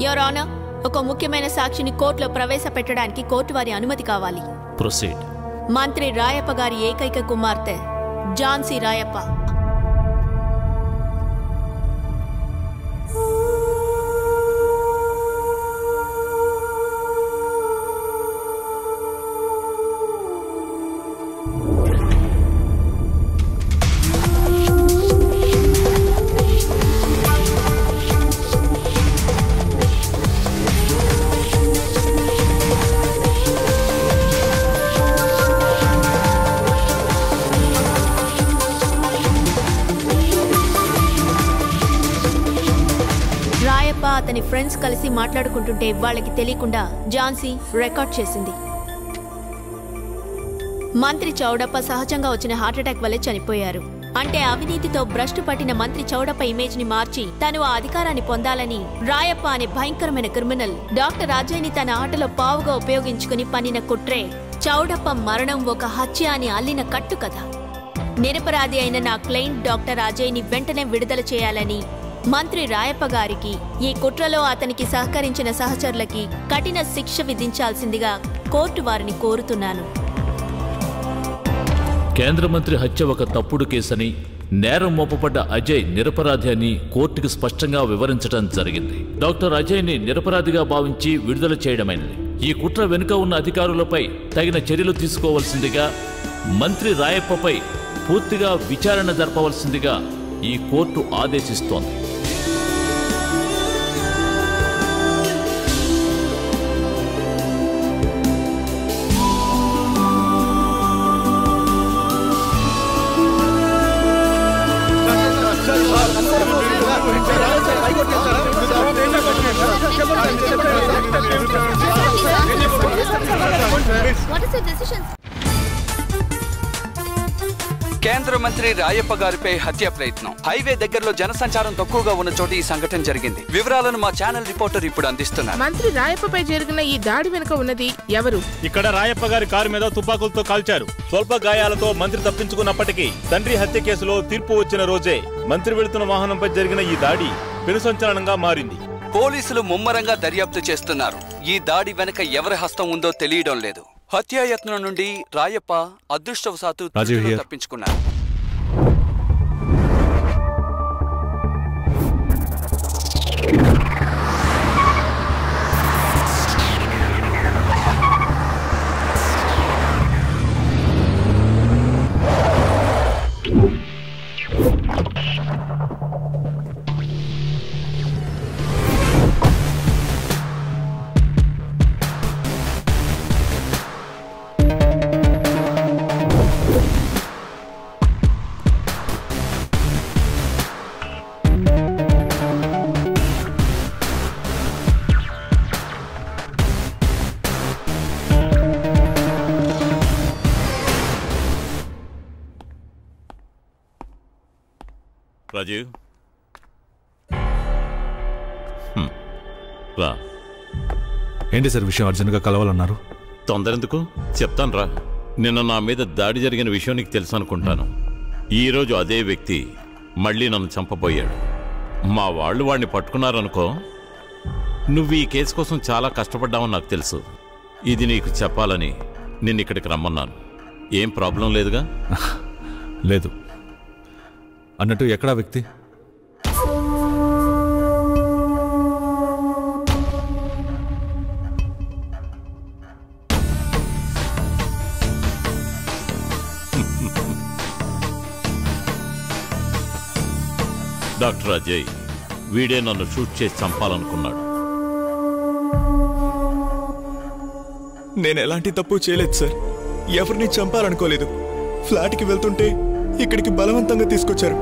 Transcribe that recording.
Your honour, ఒక ముఖ్యమైన సాక్షిని కోర్టులో ప్రవేశపెట్టడానికి కోర్టు వారి అనుమతి కావాలి. ప్రొసీడ్. మంత్రి రాయప్ప గారి ఏకైక కుమార్తె ఝాన్సీ రాయప్ప. అతని ఫ్రెండ్స్ కలిసి మాట్లాడుకుంటుంటే వాళ్ళకి తెలియకుండా ఝాన్సీ రికార్డ్ చేసింది. మంత్రి చౌడప్ప సహజంగా వచ్చిన హార్ట్అటాక్ వల్లే చనిపోయారు. అంటే అవినీతితో భ్రష్టు పట్టిన మంత్రి చౌడప్ప ఇమేజ్ ని మార్చి తను ఆ అధికారాన్ని పొందాలని రాయప్ప అనే భయంకరమైన క్రిమినల్ డాక్టర్ అజయ్ని తన ఆటలో పావుగా ఉపయోగించుకుని పన్నిన కుట్రే చౌడప్ప మరణం ఒక హత్య అని అల్లిన కట్టు కథ. నిరపరాధి అయిన నా క్లయింట్ డాక్టర్ అజయ్ని వెంటనే విడుదల చేయాలని మంత్రి రాయప్ప గారికి, ఈ కుట్రలో అతనికి సహకరించిన సహచరులకి కఠిన శిక్ష విధించాల్సిందిగా కోర్టు వారిని కోరుతున్నాను. కేంద్ర మంత్రి హత్య ఒక తప్పుడు కేసని, నేరం మోపబడ్డ అజయ్ నిరపరాధి అని కోర్టుకు స్పష్టంగా వివరించడం జరిగింది. డాక్టర్ అజయ్ని నిరపరాధిగా భావించి విడుదల చేయడమైనది. ఈ కుట్ర వెనుక ఉన్న అధికారులపై తగిన చర్యలు తీసుకోవాల్సిందిగా, మంత్రి రాయప్పపై పూర్తిగా విచారణ జరపవలసిందిగా ఈ కోర్టు ఆదేశిస్తోంది. కేంద్ర మంత్రి రాయప్ప గారిపై హత్య ప్రయత్నం. హైవే దగ్గరలో జనసంచారం తక్కువగా ఉన్న చోట ఈ సంఘటన జరిగింది. వివరాలను మా ఛానల్ రిపోర్టర్ ఇప్పుడు అందిస్తున్నారు. మంత్రి రాయప్పపై జరిగిన ఈ దాడి వెనుక ఉన్నది ఎవరు? ఇక్కడ రాయప్ప గారి కారు మీద తుపాకులతో కాల్చారు. స్వల్ప గాయాలతో మంత్రి తప్పించుకున్నప్పటికీ తండ్రి హత్య కేసులో తీర్పు వచ్చిన రోజే మంత్రి వెళుతున్న వాహనంపై జరిగిన ఈ దాడి పెను సంచలనంగా మారింది. పోలీసులు ముమ్మరంగా దర్యాప్తు చేస్తున్నారు. ఈ దాడి వెనుక ఎవరి హస్తం ఉందో తెలియడం లేదు. హత్యాయత్నం నుండి రాయప్ప అదృష్టవశాత్తు తప్పించుకున్నారు. రాజీవ్, రా. ఏంటి సార్ విషయం? అర్జెంట్గా కలవాలన్నారు. తొందరెందుకు, చెప్తాను రా. నిన్న నా మీద దాడి జరిగిన విషయం నీకు తెలుసు అనుకుంటాను. ఈరోజు అదే వ్యక్తి మళ్ళీ నన్ను చంపబోయాడు. మా వాళ్ళు వాడిని పట్టుకున్నారనుకో. నువ్వు ఈ కేసు కోసం చాలా కష్టపడ్డావని నాకు తెలుసు. ఇది నీకు చెప్పాలని నిన్ను ఇక్కడికి రమ్మన్నాను. ఏం ప్రాబ్లం లేదుగా? లేదు. అన్నట్టు ఎక్కడా వ్యక్తి? డాక్టర్ అజయ్ వీడే నన్ను షూట్ చేసి చంపాలనుకున్నాడు. నేను ఎలాంటి తప్పు చేయలేదు సార్. ఎవరిని చంపాలనుకోలేదు. ఫ్లాట్కి వెళ్తుంటే ఇక్కడికి బలవంతంగా తీసుకొచ్చారు.